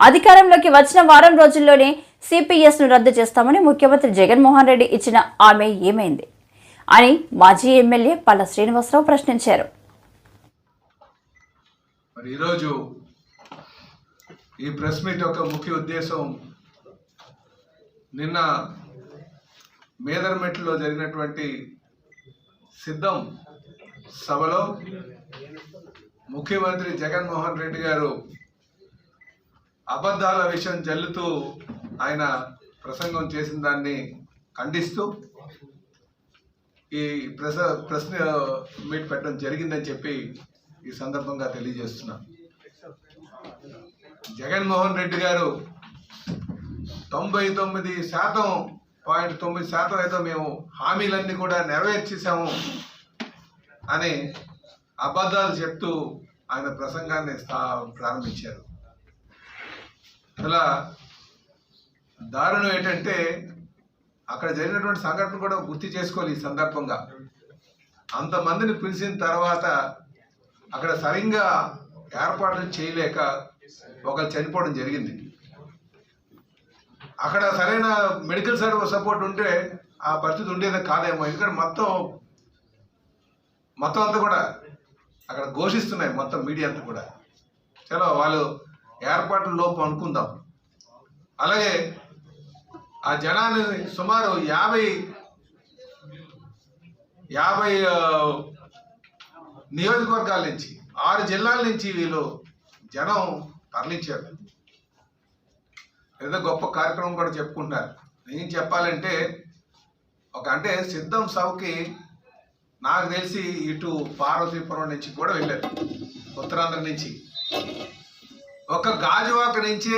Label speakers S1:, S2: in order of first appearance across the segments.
S1: అధికారంలోకి వచ్చిన వారం రోజుల్లోనే సిపిఎస్ ను రద్దు చేస్తామని ముఖ్యమంత్రి జగన్మోహన్ రెడ్డి ఇచ్చిన హామీ ఏమైంది అని మాజీ ఎమ్మెల్యే పల్ల శ్రీనివాసరావు ప్రశ్నించారు.
S2: ఈరోజు ఈ ప్రెస్ మీట్ యొక్క ముఖ్య ఉద్దేశం నిన్న మేదరమెట్లో జరిగినటువంటి సిద్ధం సభలో ముఖ్యమంత్రి జగన్మోహన్ రెడ్డి గారు అబద్ధాల విషయం జల్లుతూ ఆయన ప్రసంగం చేసిన దాన్ని ఖండిస్తూ ఈ ప్రెస్ మీట్ పెట్టడం జరిగిందని చెప్పి ఈ సందర్భంగా తెలియజేస్తున్నాం. జగన్మోహన్ రెడ్డి గారు 99.9% అయితే మేము హామీలన్నీ కూడా నెరవేర్చేసాము అని అబద్ధాలు చెప్తూ ఆయన ప్రసంగాన్ని ప్రారంభించారు. అలా దారుణం ఏంటంటే అక్కడ జరిగినటువంటి సంఘటన కూడా గుర్తు చేసుకోవాలి. ఈ సందర్భంగా అంతమందిని పిలిచిన తర్వాత అక్కడ సరిగ్గా ఏర్పాట్లు చేయలేక ఒకరు చనిపోవడం జరిగింది. అక్కడ సరైన మెడికల్ సపోర్ట్ ఉంటే ఆ పరిస్థితి ఉండేది కాదేమో. ఎందుకంటే మొత్తం అంతా కూడా అక్కడ ఘోషిస్తున్నాయి, మొత్తం మీడియా అంతా కూడా. చలో వాళ్ళు ఏర్పాట్ల లోపు అనుకుందాం. అలాగే ఆ జనాన్ని సుమారు 50 నియోజకవర్గాల నుంచి 6 జిల్లాల నుంచి వీళ్ళు జనం తరలించారు. ఏదో గొప్ప కార్యక్రమం కూడా చెప్పుకుంటున్నారు. నేను చెప్పాలంటే అంటే సిద్ధం సభకి నాకు తెలిసి ఇటు పార్వతీపురం నుంచి కూడా వెళ్ళారు, ఉత్తరాంధ్ర నుంచి. ఒక గాజువాక నుంచి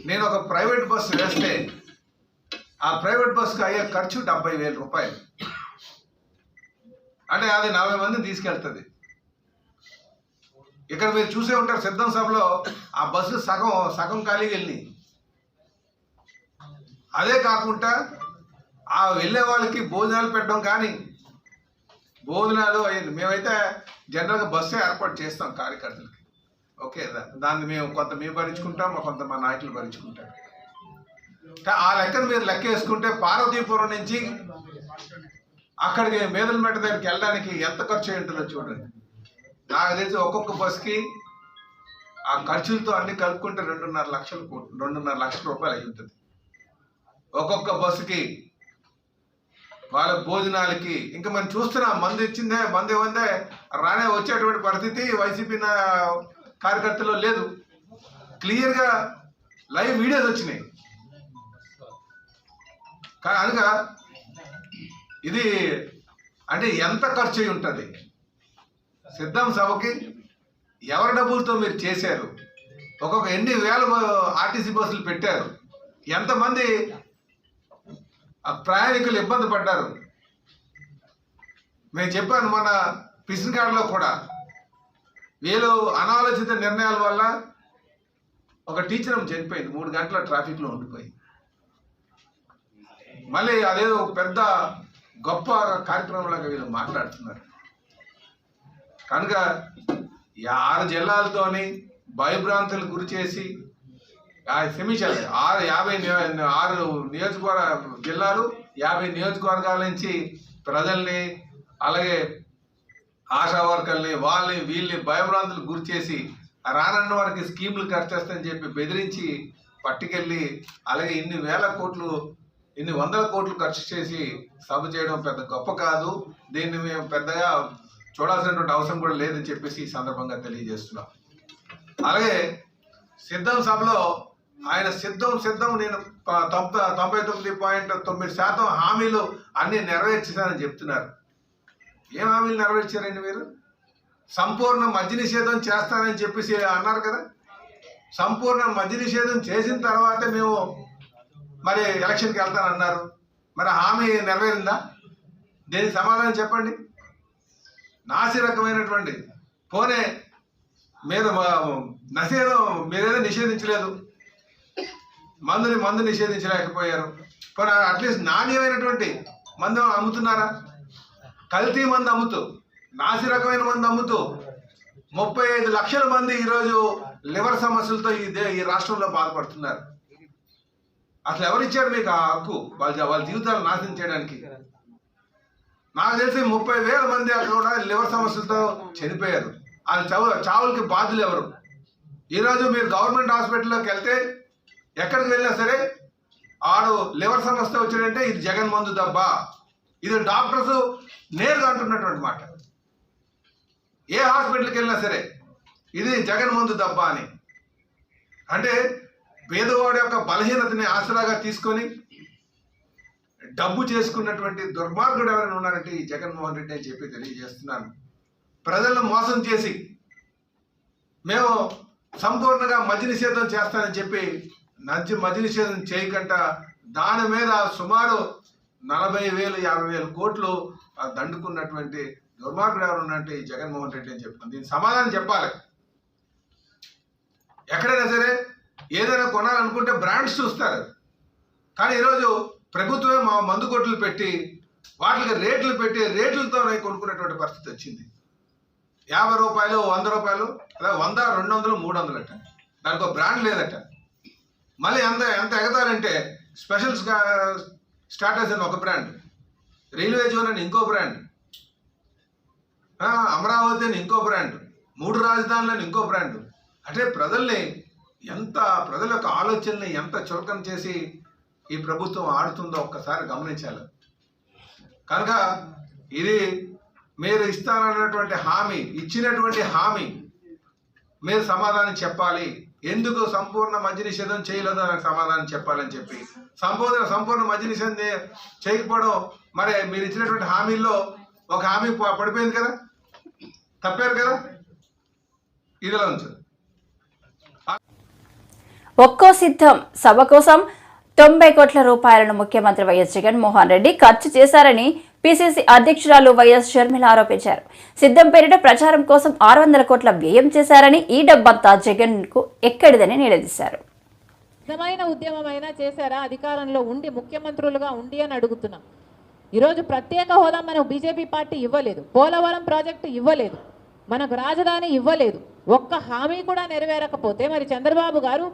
S2: నేను ఒక ప్రైవేట్ బస్సు వేస్తే ఆ ప్రైవేట్ బస్సుకు అయ్యే ఖర్చు 70,000 రూపాయలు. అంటే అది 40 మందిని తీసుకెళ్తుంది. ఇక్కడ మీరు చూసే ఉంటారు, సిద్ధం సభలో ఆ బస్సు సగం ఖాళీకి వెళ్ళి. అదే కాకుండా ఆ వెళ్ళే వాళ్ళకి భోజనాలు పెట్టడం కానీ, భోజనాలు మేమైతే జనరల్గా బస్సు ఏర్పాటు చేస్తాం కార్యకర్తలకి. ఓకే, దాన్ని కొంత మేము భరించుకుంటాం, కొంత మా నాయకులు భరించుకుంటాం. ఆ లెక్కను మీరు లెక్క వేసుకుంటే పార్వతీపురం నుంచి అక్కడికి మేదలమెట్ట దగ్గరికి వెళ్ళడానికి ఎంత ఖర్చు అయి ఉంటుందో చూడండి. నాకు తెలిసి ఒక్కొక్క బస్సుకి ఆ ఖర్చులతో అన్ని కలుపుకుంటే 2.5 లక్షల రూపాయలు అయి ఉంటుంది ఒక్కొక్క బస్సుకి. వాళ్ళ భోజనాలకి ఇంకా మనం చూస్తున్నాం, మంది ఇచ్చిందే మంది ఇవ్వందే రానే వచ్చేటువంటి పరిస్థితి వైసీపీ కార్యకర్తల్లో లేదు. క్లియర్గా లైవ్ వీడియోస్ వచ్చినాయి. కనుక ఇది అంటే ఎంత ఖర్చు అయి ఉంటుంది? సిద్ధం సభకి ఎవరి డబ్బులతో మీరు చేశారు? ఎన్ని వేల ఆర్టీసీ బస్సులు పెట్టారు? ఎంతమంది ప్రయాణికులు ఇబ్బంది పడ్డారు? నేను చెప్పాను మన పిసినకాడలో కూడా వీళ్ళు అనాలోచిత నిర్ణయాల వల్ల ఒక టీచర్ చనిపోయింది, 3 గంటల ట్రాఫిక్లో ఉండిపోయి. మళ్ళీ అదేదో పెద్ద గొప్ప కార్యక్రమంలాగా వీళ్ళు మాట్లాడుతున్నారు. కనుక 6 జిల్లాలతోని భయభ్రాంతులకు గురి చేసి క్షమించాలి 6 జిల్లాలు 50 నియోజకవర్గాల నుంచి ప్రజల్ని, అలాగే ఆశా వర్కర్ని, వీళ్ళని భయభ్రాంతులకు గురి చేసి రానన్న వారికి స్కీములు ఖర్చు చేస్తాయని చెప్పి బెదిరించి పట్టుకెళ్ళి, అలాగే ఇన్ని వందల కోట్లు ఖర్చు చేసి సభ చేయడం పెద్ద గొప్ప కాదు. దీన్ని మేము పెద్దగా చూడాల్సినటువంటి అవసరం కూడా లేదని చెప్పేసి ఈ సందర్భంగా తెలియజేస్తున్నాం. అలాగే సిద్ధం సభలో ఆయన సిద్ధం నేను 99.9% హామీలు అన్ని నెరవేర్చేశానని చెప్తున్నారు. ఏం హామీలు నెరవేర్చారండి మీరు? సంపూర్ణ మద్య నిషేధం చేస్తానని చెప్పేసి అన్నారు కదా. సంపూర్ణ మద్య నిషేధం చేసిన తర్వాత మేము మరి ఎలక్షన్కి వెళ్తానన్నారు. మరి హామీ నెరవేరిందా? దీనికి సమాధానం చెప్పండి. నాసి రకమైనటువంటి పోనే మీరేదో నిషేధించలేదు, మందు నిషేధించలేకపోయారు. పోనీ అట్లీస్ట్ నాణ్యమైనటువంటి మందు అమ్ముతున్నారా? కల్తీ మందు అమ్ముతూ, నాసి రకమైన మందు అమ్ముతూ 35 లక్షల మంది ఈరోజు లివర్ సమస్యలతో ఈ రాష్ట్రంలో బాధపడుతున్నారు. అసలు ఎవరు ఇచ్చారు మీకు ఆ హక్కు వాళ్ళ జీవితాలు నాశనం చేయడానికి? నాకు తెలిసి 30,000 మంది అక్కడ కూడా లివర్ సమస్యలతో చనిపోయారు. వాళ్ళ చావులకి బాధ్యులు ఎవరు? ఈరోజు మీరు గవర్నమెంట్ హాస్పిటల్లోకి వెళ్తే ఎక్కడికి వెళ్ళినా సరే ఆడు లివర్ సమస్య వచ్చాడంటే ఇది జగన్ మందు దెబ్బ. ఇది డాక్టర్స్ నేరుగా అంటున్నటువంటి మాట. ఏ హాస్పిటల్కి వెళ్ళినా సరే ఇది జగన్ మందు దెబ్బ అని. అంటే పేదవాడి యొక్క బలహీనతని ఆసరాగా తీసుకొని డబ్బు చేసుకున్నటువంటి దుర్మార్గుడు ఎవరైనా ఉన్నారంటే ఈ జగన్మోహన్ రెడ్డి అని చెప్పి తెలియజేస్తున్నాను. ప్రజలను మోసం చేసి మేము సంపూర్ణంగా మద్య నిషేధం చేస్తానని చెప్పి మద్య నిషేధం చేయకుండా దాని మీద సుమారు 40,000 50,000 కోట్లు దండుకున్నటువంటి దుర్మార్గుడు ఎవరు ఉన్నారంటే ఈ జగన్మోహన్ రెడ్డి అని చెప్తున్నాను. దీనికి సమాధానం చెప్పాలి. ఎక్కడైనా సరే ఏదైనా కొనాలనుకుంటే బ్రాండ్స్ చూస్తారు, కానీ ఈరోజు ప్రభుత్వమే మా మందు కొట్లు పెట్టి వాటికి రేట్లు పెట్టి రేట్లతోనే కొనుక్కునేటువంటి పరిస్థితి వచ్చింది. 50 రూపాయలు 100 రూపాయలు అలా 100 200 300 అట. దానికి ఒక బ్రాండ్ లేదట. మళ్ళీ ఎంత ఎగతారంటే స్పెషల్ స్టాటస్ అని ఒక బ్రాండ్, రైల్వే జోన్ అని ఇంకో బ్రాండ్, అమరావతి అని ఇంకో బ్రాండ్, 3 రాజధానులని ఇంకో బ్రాండ్. అంటే ప్రజల యొక్క ఆలోచనని ఎంత చులకన చేసి ఈ ప్రభుత్వం ఆడుతుందో ఒక్కసారి గమనించాలి. కనుక ఇది మీరు ఇస్తానన్నటువంటి హామీ, ఇచ్చినటువంటి హామీ మీరు సమాధానం చెప్పాలి. ఎందుకు సంపూర్ణ మద్య నిషేధం చేయలేదో నాకు సమాధానం చెప్పాలని చెప్పి సంపూర్ణ మద్య నిషేధం చేయకపోవడం మరి మీరు ఇచ్చినటువంటి హామీల్లో ఒక హామీ పడిపోయింది కదా, తప్పారు కదా. ఇదిలా ఉంచు.
S1: ఒక్కో సిద్ధం సభ కోసం 90 కోట్ల రూపాయలను ముఖ్యమంత్రి వైఎస్ జగన్మోహన్ రెడ్డి ఖర్చు చేశారని పిసిసి అధ్యక్షురాలు వైఎస్ షర్మిల ఆరోపించారు. సిద్ధం పేరిట ప్రచారం కోసం 600 కోట్ల వ్యయం చేశారని, ఈ డబ్బంతా జగన్ కు ఎక్కడిదని నిలదీశారు.
S3: నిజమైన ఉద్యమమైనా చేశారా అధికారంలో ఉండి, ముఖ్యమంత్రులుగా ఉండి అని అడుగుతున్నాం. ఈరోజు ప్రత్యేక హోదా మనకు బీజేపీ పార్టీ ఇవ్వలేదు, పోలవరం ప్రాజెక్టు ఇవ్వలేదు, మనకు రాజధాని ఇవ్వలేదు. ఒక్క హామీ కూడా నెరవేరకపోతే మరి చంద్రబాబు గారు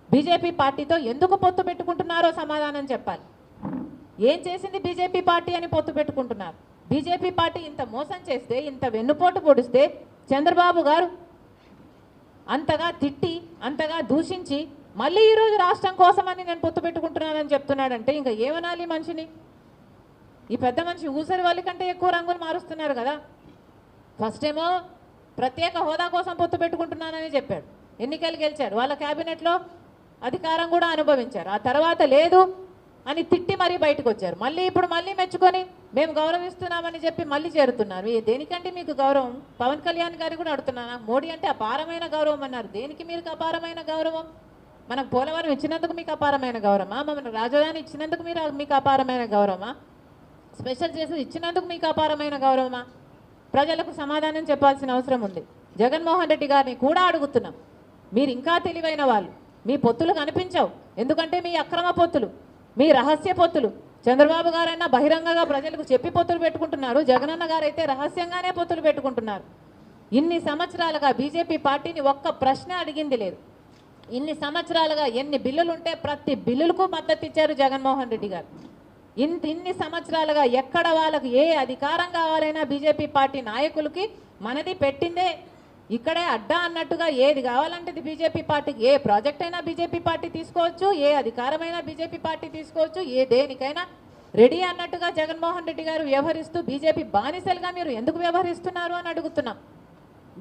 S3: బీజేపీ పార్టీతో ఎందుకు పొత్తు పెట్టుకుంటున్నారో సమాధానం చెప్పాలి. ఏం చేసింది బీజేపీ పార్టీ అని పొత్తు పెట్టుకుంటున్నారు? బీజేపీ పార్టీ ఇంత మోసం చేస్తే, ఇంత వెన్నుపోటు పొడిస్తే చంద్రబాబు గారు అంతగా తిట్టి, అంతగా దూషించి మళ్ళీ ఈరోజు రాష్ట్రం కోసమని నేను పొత్తు పెట్టుకుంటున్నానని చెప్తున్నాడంటే ఇంకా ఏమనాలి మనిషిని? ఈ పెద్ద మనిషి ఊసరి వాళ్ళ కంటే ఎక్కువ రంగులు మారుస్తున్నారు కదా. ఫస్ట్ ఏమో ప్రత్యేక హోదా కోసం పొత్తు పెట్టుకుంటున్నానని చెప్పాడు, ఎన్నికలు గెలిచాడు, వాళ్ళ క్యాబినెట్లో అధికారం కూడా అనుభవించారు. ఆ తర్వాత లేదు అని తిట్టి మరీ బయటకు వచ్చారు. ఇప్పుడు మళ్ళీ మెచ్చుకొని మేము గౌరవిస్తున్నామని చెప్పి మళ్ళీ చేరుతున్నారు. దేనికంటే మీకు గౌరవం? పవన్ కళ్యాణ్ గారు కూడా అడుగుతున్నాను, మోడీ అంటే అపారమైన గౌరవం అన్నారు. దేనికి మీరు అపారమైన గౌరవం? మనకు పోలవరం ఇచ్చినందుకు మీకు అపారమైన గౌరవమా? మన రాజధాని ఇచ్చినందుకు మీకు అపారమైన గౌరవమా? స్పెషల్ చేసి ఇచ్చినందుకు మీకు అపారమైన గౌరవమా? ప్రజలకు సమాధానం చెప్పాల్సిన అవసరం ఉంది. జగన్మోహన్ రెడ్డి గారిని కూడా అడుగుతున్నాం, మీరు ఇంకా తెలివైన వాళ్ళు, మీ పొత్తులు కనిపించవు. ఎందుకంటే మీ అక్రమ పొత్తులు, మీ రహస్య పొత్తులు. చంద్రబాబు గారైనా బహిరంగంగా ప్రజలకు చెప్పి పొత్తులు పెట్టుకుంటున్నారు, జగనన్న గారైతే రహస్యంగానే పొత్తులు పెట్టుకుంటున్నారు. ఇన్ని సంవత్సరాలుగా బీజేపీ పార్టీని ఒక్క ప్రశ్న అడిగింది లేదు. ఇన్ని సంవత్సరాలుగా ఎన్ని బిల్లులు ఉంటే ప్రతి బిల్లులకు మద్దతు ఇచ్చారు జగన్మోహన్ రెడ్డి గారు. ఇన్ని సంవత్సరాలుగా ఎక్కడ వాళ్ళకు ఏ అధికారం కావాలైనా బీజేపీ పార్టీ నాయకులకి మనది పెట్టిందే, ఇక్కడే అడ్డా అన్నట్టుగా ఏది కావాలంటే బీజేపీ పార్టీకి, ఏ ప్రాజెక్ట్ అయినా బీజేపీ పార్టీ తీసుకోవచ్చు, ఏ అధికారమైనా బీజేపీ పార్టీ తీసుకోవచ్చు, ఏ దేనికైనా రెడీ అన్నట్టుగా జగన్మోహన్ రెడ్డి గారు వ్యవహరిస్తూ బీజేపీ బానిసలుగా మీరు ఎందుకు వ్యవహరిస్తున్నారు అని అడుగుతున్నాం.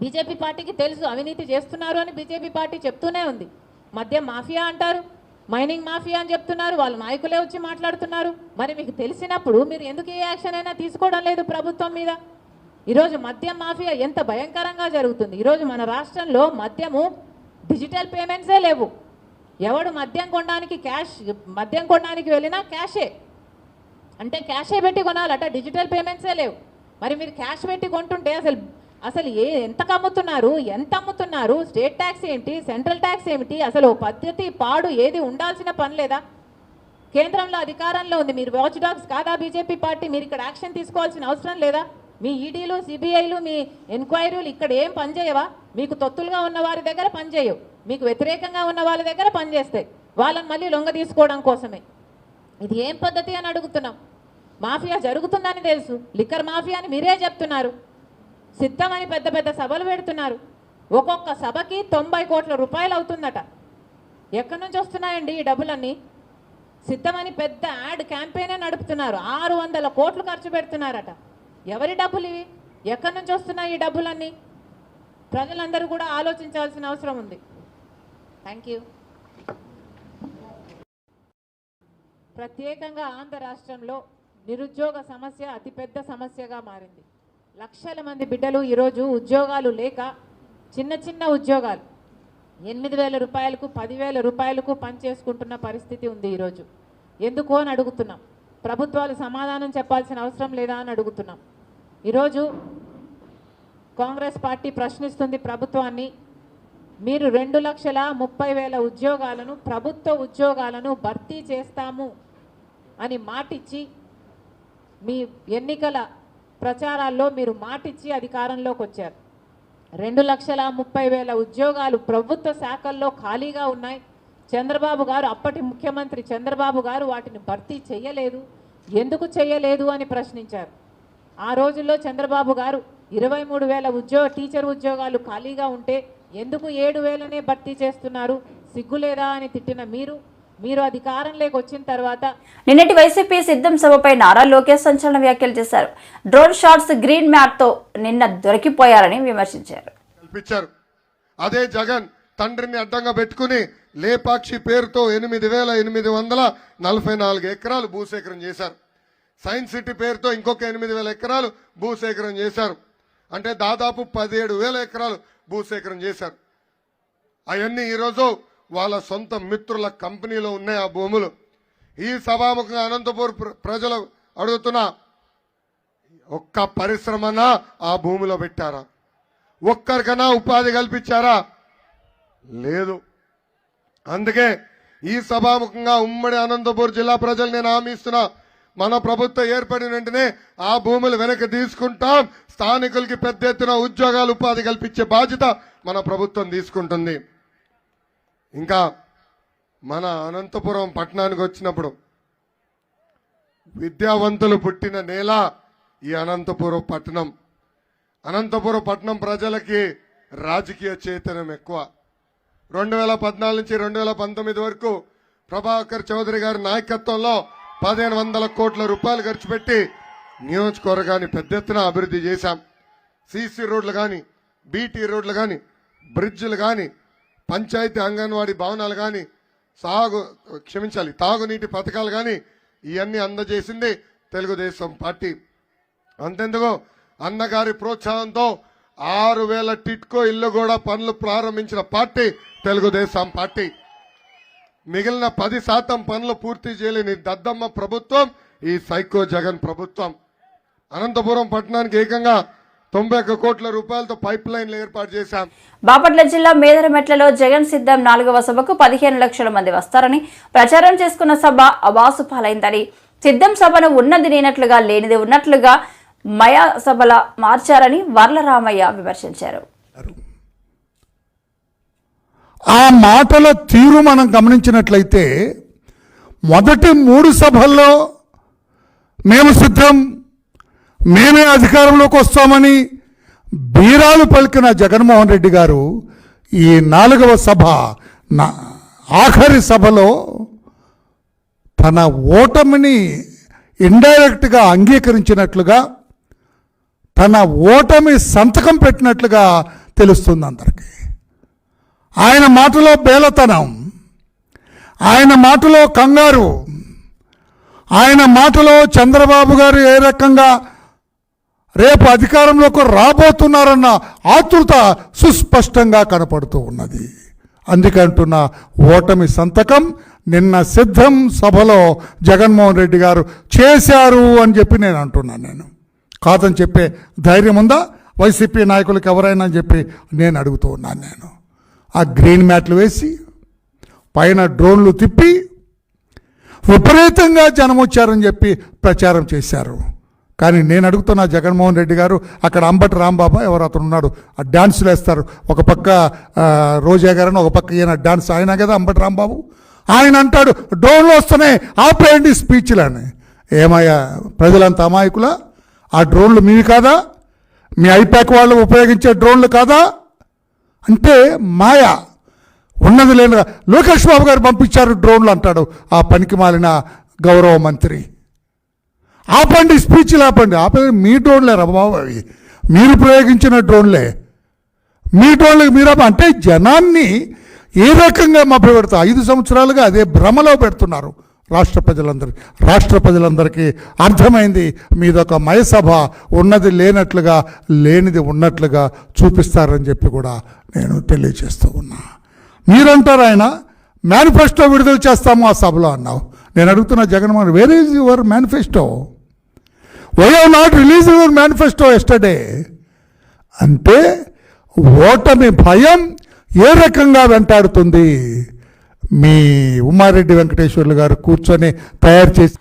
S3: బీజేపీ పార్టీకి తెలుసు అవినీతి చేస్తున్నారు అని బీజేపీ పార్టీ చెప్తూనే ఉంది. మద్యం మాఫియా అంటారు, మైనింగ్ మాఫియా అని చెప్తున్నారు, వాళ్ళ నాయకులే వచ్చి మాట్లాడుతున్నారు. మరి మీకు తెలిసినప్పుడు మీరు ఎందుకు ఏ యాక్షన్ అయినా తీసుకోవడం లేదు ప్రభుత్వం మీద? ఈరోజు మద్యం మాఫియా ఎంత భయంకరంగా జరుగుతుంది. ఈరోజు మన రాష్ట్రంలో మద్యము డిజిటల్ పేమెంట్సే లేవు. ఎవడు మద్యం కొనడానికి వెళ్ళినా క్యాషే, అంటే క్యాషే పెట్టి కొనాలట, డిజిటల్ పేమెంట్సే లేవు. మరి మీరు క్యాష్ పెట్టి కొంటుంటే అసలు ఎంత అమ్ముతున్నారు? స్టేట్ ట్యాక్స్ ఏంటి, సెంట్రల్ ట్యాక్స్ ఏమిటి? అసలు పద్ధతి పాడు ఏది ఉండాల్సిన పని లేదా? కేంద్రంలో అధికారంలో ఉంది, మీరు వాచ్ డాగ్స్ కాదా బీజేపీ పార్టీ? మీరు ఇక్కడ యాక్షన్ తీసుకోవాల్సిన అవసరం లేదా? మీ ఈడీలు, సిబిఐలు, మీ ఎంక్వైరీలు ఇక్కడ ఏం పనిచేయవా? మీకు తొత్తులుగా ఉన్న వారి దగ్గర పనిచేయవు, మీకు వ్యతిరేకంగా ఉన్న వాళ్ళ దగ్గర పనిచేస్తాయి, వాళ్ళని మళ్ళీ లొంగ తీసుకోవడం కోసమే. ఇది ఏం పద్ధతి అని అడుగుతున్నాం. మాఫియా జరుగుతుందని తెలుసు, లిక్కర్ మాఫియా అని మీరే చెప్తున్నారు, సిద్ధమని పెద్ద పెద్ద సభలు పెడుతున్నారు. ఒక్కొక్క సభకి 90 కోట్ల రూపాయలు అవుతుందట. ఎక్కడి నుంచి వస్తున్నాయండి ఈ డబ్బులన్నీ? సిద్ధమని పెద్ద యాడ్ క్యాంపెయినే నడుపుతున్నారు, 600 కోట్లు ఖర్చు పెడుతున్నారట. ఎవరి డబ్బులు ఇవి? ఎక్కడి నుంచి వస్తున్నాయి ఈ డబ్బులన్నీ? ప్రజలందరూ కూడా ఆలోచించాల్సిన అవసరం ఉంది. Thank you. ప్రత్యేకంగా ఆంధ్ర రాష్ట్రంలో నిరుద్యోగ సమస్య అతిపెద్ద సమస్యగా మారింది. లక్షల మంది బిడ్డలు ఈరోజు ఉద్యోగాలు లేక చిన్న చిన్న ఉద్యోగాలు 8,000 రూపాయలకు 10,000 రూపాయలకు పనిచేసుకుంటున్న పరిస్థితి ఉంది ఈరోజు. ఎందుకు అని అడుగుతున్నాం. ప్రభుత్వాలు సమాధానం చెప్పాల్సిన అవసరం లేదా అని అడుగుతున్నాం. ఈరోజు కాంగ్రెస్ పార్టీ ప్రశ్నిస్తుంది ప్రభుత్వాన్ని, మీరు 2,30,000 ఉద్యోగాలను ప్రభుత్వ ఉద్యోగాలను భర్తీ చేస్తాము అని మాటిచ్చి మీ ఎన్నికల ప్రచారాల్లో మీరు మాటిచ్చి అధికారంలోకి వచ్చారు. 2,30,000 ఉద్యోగాలు ప్రభుత్వ శాఖల్లో ఖాళీగా ఉన్నాయి. చంద్రబాబు గారు, అప్పటి ముఖ్యమంత్రి చంద్రబాబు గారు వాటిని భర్తీ చేయలేదు. ఎందుకు చేయలేదు అని ప్రశ్నించారు. ఆ రోజుల్లో చంద్రబాబు గారు 23,000 టీచర్ ఉద్యోగాలు ఖాళీగా ఉంటే ఎందుకు 7,000నే భర్తీ చేస్తున్నారు, సిగ్గులేదా అని తిట్టిన మీరు అధికారంలోకి వచ్చిన తర్వాత
S1: నిన్నటి వైసీపీ సిద్ధం సభపై నారా లోకేష్ సంచలన వ్యాఖ్యలు చేశారు. డ్రోన్ షాట్స్ గ్రీన్ మ్యాట్ తో నిన్న దొరికిపోయారని విమర్శించారు.
S4: అదే జగన్ తండ్రిని అడ్డంగా పెట్టుకుని లేపాక్షి పేరుతో 8,844 ఎకరాలు భూసేకరణ చేశారు. సైన్స్ సిటీ పేరుతో ఇంకొక 8,000 ఎకరాలు భూసేకరణ చేశారు. అంటే దాదాపు 17,000 ఎకరాలు భూసేకరణ చేశారు. అవన్నీ ఈరోజు వాళ్ళ సొంత మిత్రుల కంపెనీలో ఉన్నాయి ఆ భూములు. ఈ సభాముఖంగా అనంతపూర్ ప్రజలు అడుగుతున్నా, ఒక్క పరిశ్రమనా ఆ భూమిలో పెట్టారా? ఒక్కరికన్నా ఉపాధి కల్పించారా? లేదు. అందుకే ఈ సభాముఖంగా ఉమ్మడి అనంతపూర్ జిల్లా ప్రజలు నేను హామీ ఇస్తున్నా, మన ప్రభుత్వం ఏర్పడిన వెంటనే ఆ భూములు వెనక్కి తీసుకుంటాం. స్థానికులకి పెద్ద ఎత్తున ఉద్యోగాలు ఉపాధి కల్పించే బాధ్యత మన ప్రభుత్వం తీసుకుంటుంది. ఇంకా మన అనంతపురం పట్టణానికి వచ్చినప్పుడు విద్యావంతులు పుట్టిన నేల ఈ అనంతపురం పట్టణం. అనంతపురం పట్టణం ప్రజలకి రాజకీయ చైతన్యం ఎక్కువ. 2014 నుంచి 2019 వరకు ప్రభాకర్ చౌదరి గారి నాయకత్వంలో 1,500 కోట్ల రూపాయలు ఖర్చు పెట్టి నియోజకవర్గాన్ని పెద్ద ఎత్తున అభివృద్ధి చేశాం. సీసీ రోడ్లు కానీ, బీటీ రోడ్లు కానీ, బ్రిడ్జ్లు కానీ, పంచాయతీ అంగన్వాడీ భవనాలు కానీ, తాగునీటి పథకాలు కానీ ఇవన్నీ అందజేసింది తెలుగుదేశం పార్టీ. అంతెందుకు అన్నగారి ప్రోత్సాహంతో 6,000 టిట్కో ఇల్లు కూడా పనులు ప్రారంభించిన పార్టీ తెలుగుదేశం పార్టీ. మిగిలిన 10% పనులు పూర్తి చేయలేని దద్దమ్మ ప్రభుత్వం ఈ సైకో జగన్ ప్రభుత్వం. అనంతపురం పట్టణానికి ఏకంగా 91 కోట్ల రూపాయలతో పైప్ లైన్లు ఏర్పాటు చేశాం.
S1: బాపట్ల జిల్లా మేదరమెట్లలో జగన్ సిద్ధం 4వ సభకు 15 లక్షల మంది వస్తారని ప్రచారం చేసుకున్న సభ అవాసు పాలైందని, సిద్ధం సభను ఉన్నది లేనట్లుగా లేనిది ఉన్నట్లుగా మయా సభల మార్చారని వర్లరామయ్య విమర్శించారు.
S5: ఆ మాటల తీరు మనం గమనించినట్లయితే మొదటి 3 సభల్లో మేము సిద్ధం, మేమే అధికారంలోకి వస్తామని బీరాలు పలికిన జగన్మోహన్ రెడ్డి గారు ఈ 4వ సభ ఆఖరి సభలో తన ఓటమిని ఇండైరెక్ట్గా అంగీకరించినట్లుగా, తన ఓటమి సంతకం పెట్టినట్లుగా తెలుస్తుంది అందరికీ. ఆయన మాటలో బేలతనం, ఆయన మాటలో కంగారు, ఆయన మాటలో చంద్రబాబు గారు ఏ రకంగా రేపు అధికారంలోకి రాబోతున్నారన్న ఆతృత సుస్పష్టంగా కనపడుతూ ఉన్నది. అందుకంటున్న ఓటమి సంతకం నిన్న సిద్ధం సభలో జగన్మోహన్ రెడ్డి గారు చేశారు అని చెప్పి నేను అంటున్నాను. నేను కాదని చెప్పే ధైర్యం ఉందా వైసీపీ నాయకులకు ఎవరైనా అని చెప్పి నేను అడుగుతూ ఉన్నాను. నేను ఆ గ్రీన్ మ్యాట్లు వేసి పైన డ్రోన్లు తిప్పి విపరీతంగా జనం వచ్చారని చెప్పి ప్రచారం చేశారు. కానీ నేను అడుగుతున్నా జగన్మోహన్ రెడ్డి గారు, అక్కడ అంబటి రాంబాబు ఎవరు అతను ఉన్నాడు, ఆ డ్యాన్సులు వేస్తారు, ఒక పక్క రోజా గారని ఒక పక్క ఈయన డ్యాన్స్, ఆయన కదా అంబటి రాంబాబు. ఆయన అంటాడు డ్రోన్లు వస్తున్నాయి ఆపేయండి స్పీచ్లు అని. ఏమయ్యా ప్రజలంత అమాయకులా? ఆ డ్రోన్లు మీవి కాదా? మీ ఐపాక్ వాళ్ళు ఉపయోగించే డ్రోన్లు కాదా? అంటే మాయా ఉన్నది లేని. లోకేష్ బాబు గారు పంపించారు డ్రోన్లు అంటాడు ఆ పనికి మాలిన గౌరవ మంత్రి. ఆపండి స్పీచ్లు, ఆపండి మీ డ్రోన్లే రా బాబు, అవి మీరు ప్రయోగించిన డ్రోన్లే, మీ డ్రోన్లకు మీరు అంటే జనాన్ని ఏ రకంగా మభ్యపెడతా 5 సంవత్సరాలుగా అదే భ్రమలో పెడుతున్నారు రాష్ట్ర ప్రజలందరికీ అర్థమైంది. మీదొక మయసభ, ఉన్నది లేనట్లుగా లేనిది ఉన్నట్లుగా చూపిస్తారని చెప్పి కూడా నేను తెలియజేస్తూ ఉన్నా. మీరంటారు ఆయన మేనిఫెస్టో విడుదల చేస్తాము ఆ సభలో అన్నావు. నేను అడుగుతున్నా Jaganmohan, where is your manifesto? Why have not release your manifesto yesterday? అంటే ఓటమి భయం ఏ రకంగా వెంటాడుతుంది? మీ ఉమారెడ్డి వెంకటేశ్వర్లు గారు కూర్చొని తయారు చేసి.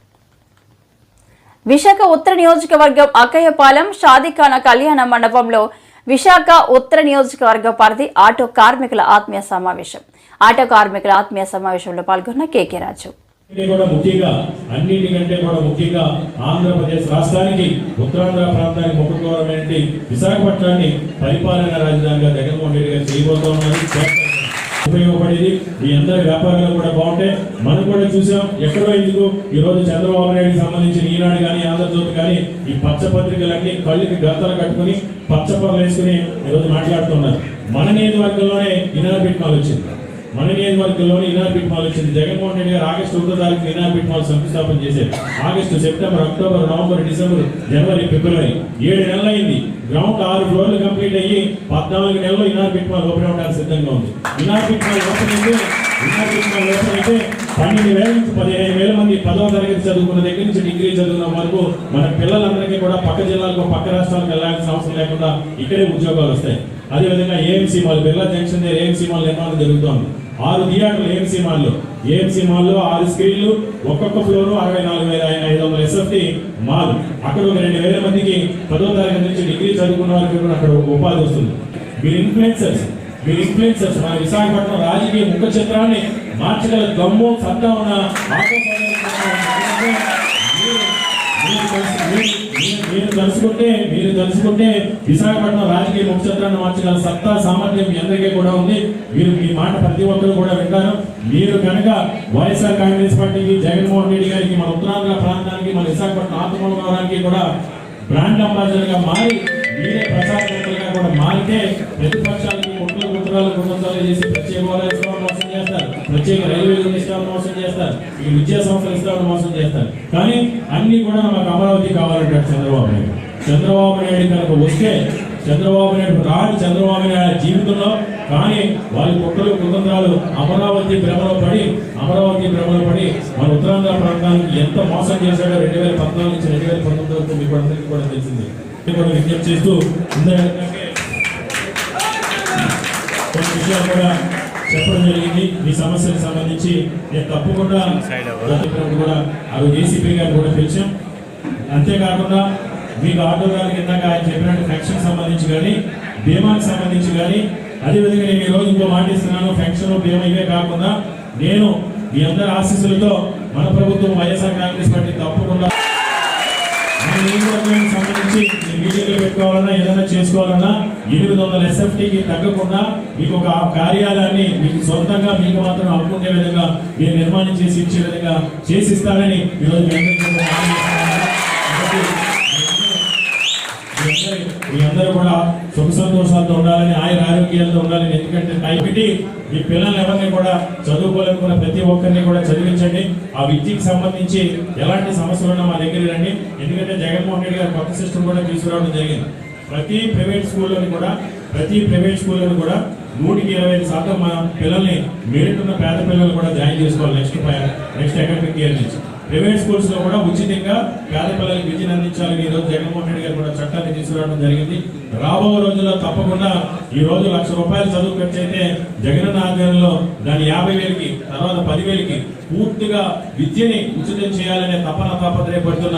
S1: విశాఖ ఉత్తర నియోజకవర్గం అక్కయ్యపాలెం షాదీఖానా కళ్యాణ మండపంలో విశాఖ ఉత్తర నియోజకవర్గ పరిధి ఆటో కార్మికుల ఆత్మీయ సమావేశం. ఆటో కార్మికుల ఆత్మీయ సమావేశంలో పాల్గొన్న కేకే రాజు.
S6: అన్నిటికంటే కూడా ముఖ్యంగా ఆంధ్రప్రదేశ్ రాష్ట్రానికి ఉత్తరాంధ్ర ప్రాంతానికి ముఖ్యమైనటువంటి విశాఖపట్నాన్ని పరిపాలనా రాజధానిగా జగన్మోహన్ రెడ్డి గారు చేయబోతా ఉన్నారు. ఉపయోగపడేది మీ అందరి వ్యాపారాలు కూడా బాగుంటాయి. మనం కూడా చూసాం ఎక్కడో ఎందుకు ఈ రోజు చంద్రబాబు నాయుడుకి సంబంధించిన ఈనాడు కానీ ఆంధ్రజ్యోతి కానీ ఈ పచ్చ పత్రికలన్నీ కళ్ళకి గంతలు కట్టుకుని పచ్చపొరలు వేసుకుని ఈరోజు మాట్లాడుతున్నారు. మన నియోజకవర్గంలోనే ఇనార్బిట్ మాల్ వచ్చింది. మన నియోజకవర్గంలోనే ఇనార్బిట్ మాల్ వచ్చింది. జగన్మోహన్ రెడ్డి గారు ఆగస్టు 1వ తారీఖు ఇనార్బిట్ మాల్ శంకుస్థాపన చేశారు. August, September, October, November, December, జనవరి, ఫిబ్రవరి 7 నెలలు అయింది. గ్రౌండ్ 6 ఫ్లోర్లు కంప్లీట్ అయ్యి 14 నెలల్లో ఇనార్బిట్ మాల్ ఓపెన్ అవడానికి సిద్ధంగా ఉంది. ఇనార్బిట్ మాల్ ఓపెన్ అయితే 12,000 నుంచి 15,000 మంది 10వ తరగతి చదువుకున్న దగ్గర నుంచి డిగ్రీ చదువుకున్న వరకు మన పిల్లలందరికీ కూడా పక్క జిల్లాలకు పక్క రాష్ట్రాలకు వెళ్ళాల్సిన అవసరం లేకుండా ఇక్కడే ఉద్యోగాలు వస్తాయి. అదేవిధంగా ఏఎంసీ మాల్, బిర్లా జంక్షన్ దగ్గర ఏఎంసీ మాల్ నిర్మాణం జరుగుతోంది. 6 థియేటర్లు ఏఎంసీ మాల్లో 6 స్క్రీన్లు, ఒక్కొక్క ఫ్లోర్ 64,500 ఎస్ఎఫ్టీ మాల్. అక్కడ ఒక 2,000 మందికి 10వ తరగతి నుంచి డిగ్రీ చదువుకున్న వారికి కూడా అక్కడ ఉపాధి వస్తుంది. మీరు ఇన్ఫ్లుయెన్సర్స్ మన విశాఖపట్నం రాజకీయ ముఖ చిత్రాన్ని మార్చగల దమ్ము సత్తా ఉన్న మీరు తలుసుకుంటే విశాఖపట్నం రాజకీయ ముఖ చిత్రాన్ని మార్చగల సత్తా సామర్థ్యం మీ అందరికీ కూడా ఉంది. మీరు మీ మాట ప్రతి ఒక్కరు కూడా వింటారు. మీరు కనుక వైఎస్ఆర్ కాంగ్రెస్ పార్టీకి, జగన్మోహన్ రెడ్డి గారికి, మన ఉత్తరాంధ్ర ప్రాంతానికి, మన విశాఖపట్నం ఆత్మగౌరవానికి కూడా బ్రాండ్ అంబాసిడర్ గా మారి మీరే ప్రచారకర్తలుగా కూడా మారితే ప్రతిపక్షాలకి కుట్రలు చేసి ప్రత్యేక హోదా ఇస్తామని మోసం చేస్తారు, ప్రత్యేక రైల్వేలు ఇస్తామని మోసం చేస్తారు, ఈ విద్యా సంస్థలు ఇస్తామని మోసం చేస్తారు. కానీ అన్ని కూడా మాకు అమరావతి కావాలంటాడు చంద్రబాబు నాయుడు కనుక వస్తే చంద్రబాబు నాయుడు జీవితంలో కానీ వాళ్ళ కుట్రలు కుతంత్రాలు అమరావతి భ్రమలో పడి మన ఉత్తరాంధ్ర ప్రాంతానికి ఎంత మోసం చేశాడో 2014 నుంచి 2019 వరకు మీకు అందరికీ కూడా తెలిసింది. కూడా విజ్ఞప్తి చేస్తూ కొన్ని విషయాలు కూడా చెప్పడం జరిగింది. మీ సమస్యలకు సంబంధించి నేను తప్పకుండా కూడా ఏసీపీ గారు కూడా పిలిచాం. అంతేకాకుండా మీకు ఆటో గారికి ఇందాక ఆయన చెప్పినట్టు పెన్షన్ సంబంధించి కానీ, బీమాకి సంబంధించి కానీ, అదేవిధంగా నేను ఈరోజు ఇంకో మాటిస్తున్నాను, పెన్షన్, బీమా ఇవే కాకుండా నేను మీ అందరి ఆశీస్సులతో మన ప్రభుత్వం వైఎస్ఆర్ కాంగ్రెస్ పార్టీ తప్పకుండా సంబంధించి మీటింగ్లు పెట్టుకోవాలన్నా ఏదైనా చేసుకోవాలన్నా 800 ఎస్ఎఫ్టీకి తగ్గకుండా మీకు ఒక కార్యాలయాన్ని మీకు సొంతంగా మీకు మాత్రం అమ్ముకునే విధంగా మీరు నిర్మాణం చేసి ఇచ్చే విధంగా చేసిస్తానని ఈరోజు మీ అందరూ కూడా సుఖ సంతోషాలతో ఉండాలని, ఆయన ఆరోగ్యాలతో ఉండాలని. ఎందుకంటే టైంకి మీ పిల్లల్ని ఎవరిని కూడా చదువుకోవాలనుకున్న ప్రతి ఒక్కరిని కూడా చదివించండి. ఆ విద్యకి సంబంధించి ఎలాంటి సమస్యలు ఉన్నా మా దగ్గర రండి. ఎందుకంటే జగన్మోహన్ రెడ్డి గారు కొత్త సిస్టమ్ కూడా తీసుకురావడం జరిగింది. ప్రతి ప్రైవేట్ స్కూల్లోని కూడా 100% మన పిల్లల్ని మెరిట్ ఉన్న పేద పిల్లలు కూడా జాయిన్ చేసుకోవాలి. నెక్స్ట్ అకాడమిక్ ఇయర్ నుంచి ప్రైవేట్ స్కూల్స్ లో కూడా ఉచితంగా పేద పిల్లలకు విద్యను అందించాలని ఈరోజు జగన్మోహన్ రెడ్డి గారు కూడా చట్టాన్ని తీసుకురావడం జరిగింది. రాబో రోజుల్లో తప్పకుండా ఈ రోజు ₹1,00,000 చదువు ఖర్చు అయితే జగనన్న ఆధ్వర్యంలో దాని 50,000కి, తర్వాత 10,000కి పూర్తిగా విద్యని ఉచితం చేయాలనే తపన తాపత్రయపడుతున్న